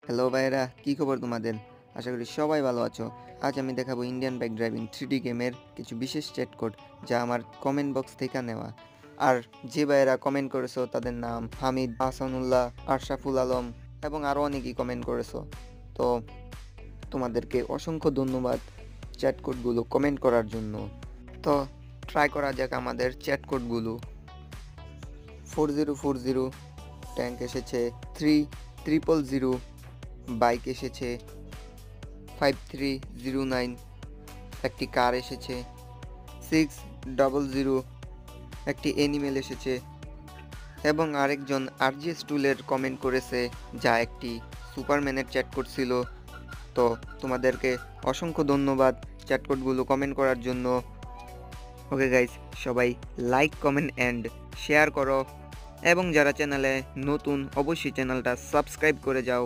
Hello ভাইয়েরা, কী খবর তোমাদের? আশা করি সবাই ভালো আছো। আজ আমি দেখাবো ইন্ডিয়ান বাইক ড্রাইভিং 3D গেমের কিছু বিশেষ চ্যাট কোড, যা আমার কমেন্ট বক্স থেকে নেওয়া। আর যে ভাইয়েরা কমেন্ট করেছো তাদের নাম হামিদ, আহসানুল্লাহ, আশরাফুল আলম এবং আরও অনেকেই কমেন্ট করেছো। তো তোমাদেরকে অসংখ্য ধন্যবাদ চ্যাট কোডগুলো কমেন্ট করার জন্য। তো ট্রাই করা যাক আমাদের চ্যাট কোডগুলো। 4040 ট্যাঙ্ক এসেছে, 3000, বাইক এসেছে, 5309, একটি কার এসেছে, 600, একটি অ্যানিমেল এসেছে এবং আরেকজন আরজিএস টুলের কমেন্ট করেছে, যা একটি সুপারম্যানের চ্যাট করছিল। তো তোমাদেরকে অসংখ্য ধন্যবাদ চ্যাট কোডগুলো কমেন্ট করার জন্য। ওকে গাইস, সবাই লাইক, কমেন্ট অ্যান্ড শেয়ার করো এবং যারা চ্যানেলে নতুন অবশ্যই চ্যানেলটা সাবস্ক্রাইব করে যাও।